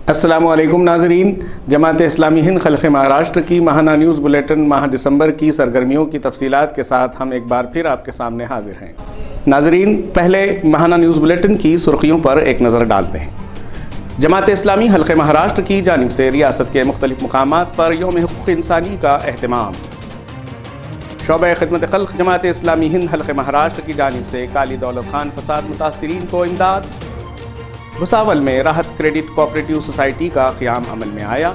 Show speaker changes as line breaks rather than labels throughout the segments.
السلام علیکم ناظرین، جماعت اسلامی ہند خلق مہاراشٹر کی ماہانہ نیوز بلیٹن ماہ دسمبر کی سرگرمیوں کی تفصیلات کے ساتھ ہم ایک بار پھر آپ کے سامنے حاضر ہیں۔ ناظرین، پہلے ماہانہ نیوز بلیٹن کی سرخیوں پر ایک نظر ڈالتے ہیں۔ جماعت اسلامی حلقہ مہاراشٹر کی جانب سے ریاست کے مختلف مقامات پر یوم حقوق انسانی کا اہتمام۔ شعبہ خدمت خلق جماعت اسلامی ہند حلقہ مہاراشٹر کی جانب سے کالی دولت خان فساد متاثرین کو امداد۔ بھساول میں راحت کریڈٹ کوآپریٹیو سوسائٹی کا قیام عمل میں آیا۔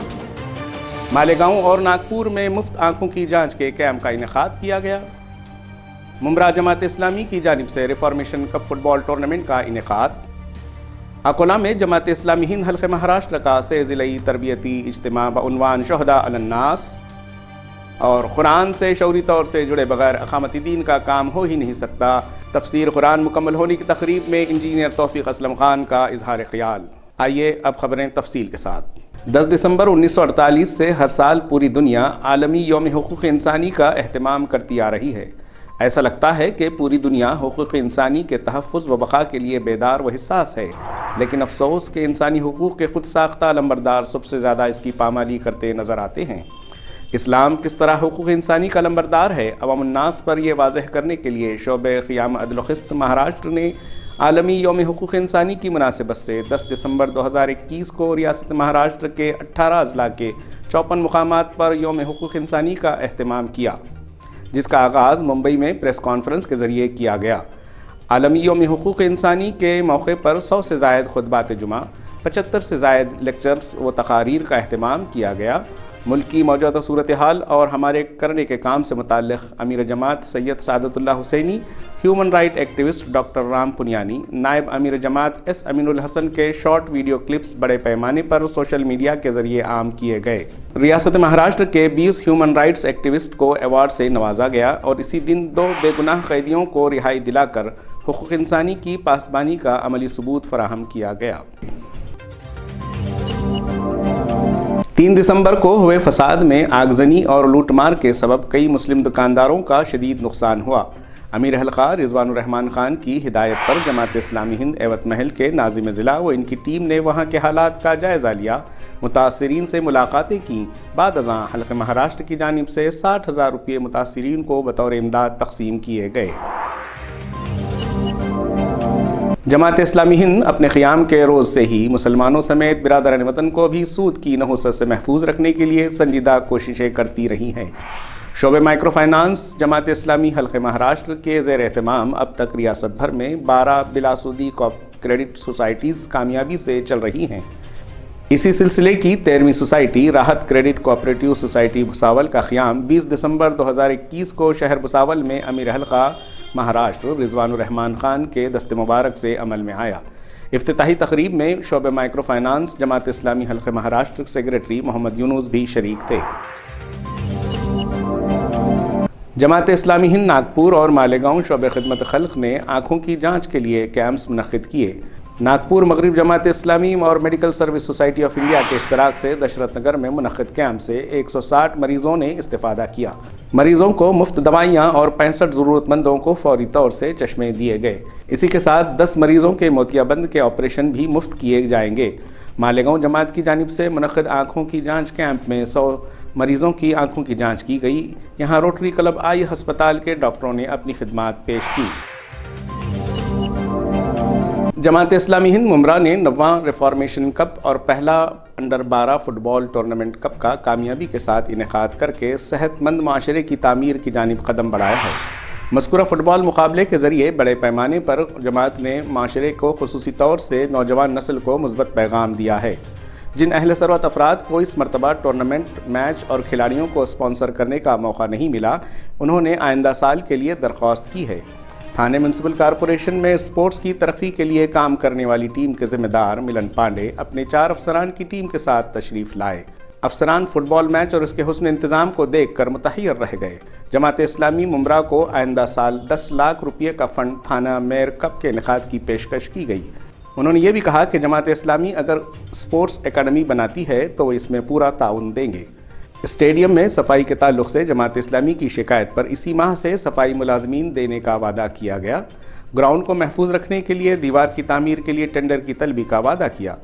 مالیگاؤں اور ناگپور میں مفت آنکھوں کی جانچ کے کیمپ کا انعقاد کیا گیا۔ ممبرا جماعت اسلامی کی جانب سے ریفارمیشن کپ فٹ بال ٹورنامنٹ کا انعقاد۔ اکولا میں جماعت اسلامی ہند حلقہ مہاراشٹر کا 3 ضلعی تربیتی اجتماع بعنوان شہداء علی الناس۔ اور قرآن سے شعوری طور سے جڑے بغیر اقامت دین کا کام ہو ہی نہیں سکتا، تفسیر قرآن مکمل ہونے کی تقریب میں انجینئر توفیق اسلم خان کا اظہار خیال۔ آئیے اب خبریں تفصیل کے ساتھ۔ 10 دسمبر 1948 سے ہر سال پوری دنیا عالمی یوم حقوق انسانی کا اہتمام کرتی آ رہی ہے۔ ایسا لگتا ہے کہ پوری دنیا حقوق انسانی کے تحفظ و بقا کے لیے بیدار و حساس ہے، لیکن افسوس کہ انسانی حقوق کے خود ساختہ لمبردار سب سے زیادہ اس کی پامالی کرتے نظر آتے ہیں۔ اسلام کس طرح حقوق انسانی کا لمبردار ہے، عوام الناس پر یہ واضح کرنے کے لیے شعبہ قیام عدل و قسط مہاراشٹر نے عالمی یوم حقوق انسانی کی مناسبت سے 10 دسمبر 2021 کو ریاست مہاراشٹر کے 18 اضلاع کے 54 مقامات پر یوم حقوق انسانی کا اہتمام کیا، جس کا آغاز ممبئی میں پریس کانفرنس کے ذریعے کیا گیا۔ عالمی یوم حقوق انسانی کے موقع پر 100 سے زائد خطبات جمعہ، 75 سے زائد لیکچرز و تقاریر کا اہتمام کیا گیا۔ ملک کی موجودہ صورتحال اور ہمارے کرنے کے کام سے متعلق امیر جماعت Syed Saadatullah Husaini, human right activist doctor Ram Puniyani, نائب امیر جماعت ایس امین الحسن کے شارٹ ویڈیو کلپس بڑے پیمانے پر سوشل میڈیا کے ذریعے عام کیے گئے۔ ریاست مہاراشٹر کے 20 ہیومن رائٹس ایکٹیوسٹ کو ایوارڈ سے نوازا گیا اور اسی دن 2 بے گناہ قیدیوں کو رہائی دلا کر حقوق انسانی کی پاسبانی کا عملی ثبوت فراہم کیا گیا۔ 3 دسمبر کو ہوئے فساد میں آگزنی اور لوٹ مار کے سبب کئی مسلم دکانداروں کا شدید نقصان ہوا۔ امیر حلقہ رضوان الرحمان خان کی ہدایت پر جماعت اسلامی ہند ایوت محل کے ناظم ضلع و ان کی ٹیم نے وہاں کے حالات کا جائزہ لیا، متاثرین سے ملاقاتیں کی۔ بعد ازاں حلقہ مہاراشٹر کی جانب سے 60,000 روپے متاثرین کو بطور امداد تقسیم کیے گئے۔ جماعت اسلامی ہند اپنے قیام کے روز سے ہی مسلمانوں سمیت برادران وطن کو بھی سود کی نحوست سے محفوظ رکھنے کے لیے سنجیدہ کوششیں کرتی رہی ہیں۔ شعبہ مائکرو فائنانس جماعت اسلامی حلقہ مہاراشٹر کے زیر اہتمام اب تک ریاست بھر میں 12 بلا سودی کریڈٹ سوسائٹیز کامیابی سے چل رہی ہیں۔ اسی سلسلے کی 13ویں سوسائٹی راحت کریڈٹ کوآپریٹیو سوسائٹی بھساول کا قیام 20 دسمبر 2021 کو شہر بھساول میں امیر حلقہ مہاراشٹر رضوان الرحمان خان کے دست مبارک سے عمل میں آیا۔ افتتاحی تقریب میں شعبہ مائکرو فائنانس جماعت اسلامی حلقہ مہاراشٹر سیکریٹری محمد یونس بھی شریک تھے۔ جماعت اسلامی ہند ناگپور اور مالیگاؤں شعبہ خدمت خلق نے آنکھوں کی جانچ کے لیے کیمپس منعقد کیے۔ ناگپور مغرب جماعت اسلامی اور medical service society of India کے اشتراک سے دشرت نگر میں منعقد کیمپ سے 160 مریضوں نے استفادہ کیا۔ مریضوں کو مفت دوائیاں اور 65 ضرورت مندوں کو فوری طور سے چشمے دیے گئے۔ اسی کے ساتھ 10 مریضوں کے موتیا بند کے آپریشن بھی مفت کیے جائیں گے۔ مالیگاؤں جماعت کی جانب سے منعقد آنکھوں کی جانچ کیمپ میں 100 مریضوں کی آنکھوں کی جانچ کی گئی۔ یہاں روٹری کلب آئی ہسپتال کے ڈاکٹروں نے اپنی خدمات پیش کی۔ جماعت اسلامی ہند ممبرا نے 9واں ریفارمیشن کپ اور پہلا انڈر 12 فٹ بال ٹورنامنٹ کپ کا کامیابی کے ساتھ انعقاد کر کے صحت مند معاشرے کی تعمیر کی جانب قدم بڑھایا ہے۔ مذکورہ فٹ بال مقابلے کے ذریعے بڑے پیمانے پر جماعت نے معاشرے کو خصوصی طور سے نوجوان نسل کو مثبت پیغام دیا ہے۔ جن اہل ثروت افراد کو اس مرتبہ ٹورنامنٹ میچ اور کھلاڑیوں کو اسپانسر کرنے کا موقع نہیں ملا، انہوں نے آئندہ سال کے لیے درخواست کی ہے۔ تھانے میونسپل کارپوریشن میں اسپورٹس کی ترقی کے لیے کام کرنے والی ٹیم کے ذمہ دار ملن پانڈے اپنے 4 افسران کی ٹیم کے ساتھ تشریف لائے۔ افسران فٹ بال میچ اور اس کے حسن انتظام کو دیکھ کر متحیر رہ گئے۔ جماعت اسلامی ممبرا کو آئندہ سال 10 لاکھ روپے کا فنڈ تھانہ میئر کپ کے انعقاد کی پیشکش کی گئی۔ انہوں نے یہ بھی کہا کہ جماعت اسلامی اگر اسپورٹس اکیڈمی بناتی ہے تو وہ اس میں پورا تعاون دیں گے۔ اسٹیڈیم میں صفائی کے تعلق سے جماعت اسلامی کی شکایت پر اسی ماہ سے صفائی ملازمین دینے کا وعدہ کیا گیا۔ گراؤنڈ کو محفوظ رکھنے کے لیے دیوار کی تعمیر کے لیے ٹینڈر کی طلبی کا وعدہ کیا۔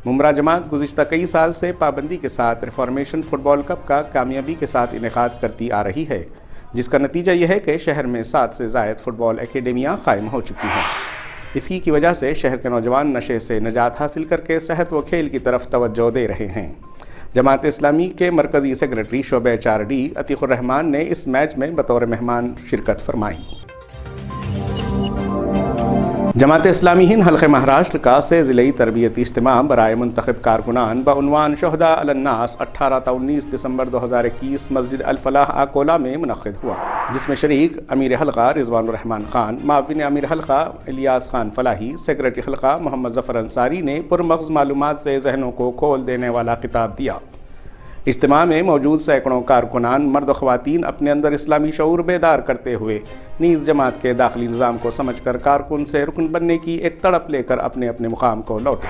ممبرا جماعت گزشتہ کئی سال سے پابندی کے ساتھ ریفارمیشن فٹ بال کپ کا کامیابی کے ساتھ انعقاد کرتی آ رہی ہے، جس کا نتیجہ یہ ہے کہ شہر میں 7 سے زائد فٹ بال اکیڈمیاں قائم ہو چکی ہیں۔ اسی کی وجہ سے شہر کے نوجوان نشے سے نجات حاصل کر کے صحت و کھیل کی طرف توجہ دے رہے ہیں۔ جماعت اسلامی کے مرکزی سیکرٹری شعبہ 4D عتیق الرحمان نے اس میچ میں بطور مہمان شرکت فرمائی۔ جماعت اسلامی ہند حلقہ مہاراشٹر کا 3 ضلعی تربیتی اجتماع برائے منتخب کارکنان بعنوان شہداء علی الناس 18 تا 19 دسمبر 2021 مسجد الفلاح اکولہ میں منعقد ہوا، جس میں شریک امیر حلقہ رضوان الرحمان خان، معاون امیر حلقہ الیاس خان فلاحی، سیکرٹری حلقہ محمد ظفر انصاری نے پرمغز معلومات سے ذہنوں کو کھول دینے والا خطاب دیا۔ اجتماع میں موجود سینکڑوں کارکنان مرد و خواتین اپنے اندر اسلامی شعور بیدار کرتے ہوئے نیز جماعت کے داخلی نظام کو سمجھ کر کارکن سے رکن بننے کی ایک تڑپ لے کر اپنے اپنے مقام کو لوٹے۔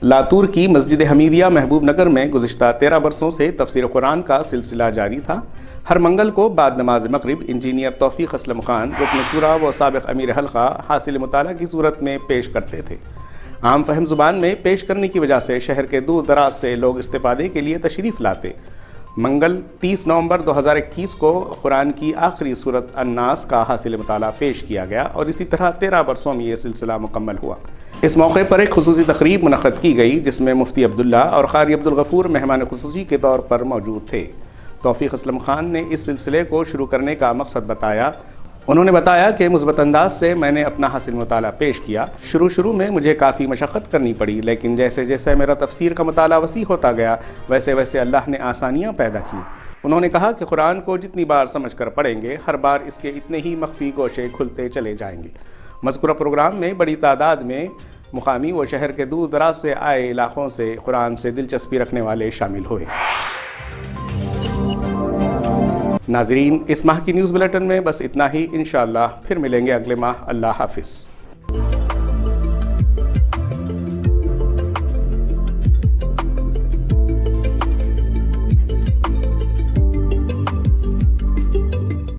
لاتور کی مسجد حمیدیہ محبوب نگر میں گزشتہ 13 برسوں سے تفسیر قرآن کا سلسلہ جاری تھا۔ ہر منگل کو بعد نماز مغرب انجینئر توفیق اسلم خان رکن شورا و سابق امیر حلقہ حاصل مطالعہ کی صورت میں پیش کرتے تھے۔ عام فہم زبان میں پیش کرنے کی وجہ سے شہر کے دور دراز سے لوگ استفادے کے لیے تشریف لاتے۔ منگل 30 نومبر 2021 کو قرآن کی آخری سورت الناس کا حاصل مطالعہ پیش کیا گیا اور اسی طرح 13 برسوں میں یہ سلسلہ مکمل ہوا۔ اس موقع پر ایک خصوصی تقریب منعقد کی گئی جس میں مفتی عبداللہ اور قاری عبدالغفور مہمان خصوصی کے طور پر موجود تھے۔ توفیق اسلم خان نے اس سلسلے کو شروع کرنے کا مقصد بتایا۔ انہوں نے بتایا کہ مثبت انداز سے میں نے اپنا حاصل مطالعہ پیش کیا۔ شروع میں مجھے کافی مشقت کرنی پڑی، لیکن جیسے جیسے میرا تفسیر کا مطالعہ وسیع ہوتا گیا ویسے ویسے اللہ نے آسانیاں پیدا کی۔ انہوں نے کہا کہ قرآن کو جتنی بار سمجھ کر پڑھیں گے ہر بار اس کے اتنے ہی مخفی گوشے کھلتے چلے جائیں گے۔ مذکورہ پروگرام میں بڑی تعداد میں مقامی و شہر کے دور دراز سے آئے علاقوں سے قرآن سے دلچسپی رکھنے والے شامل ہوئے۔ ناظرین، اس ماہ کی نیوز بلیٹن میں بس اتنا ہی۔ انشاءاللہ پھر ملیں گے اگلے ماہ۔ اللہ حافظ۔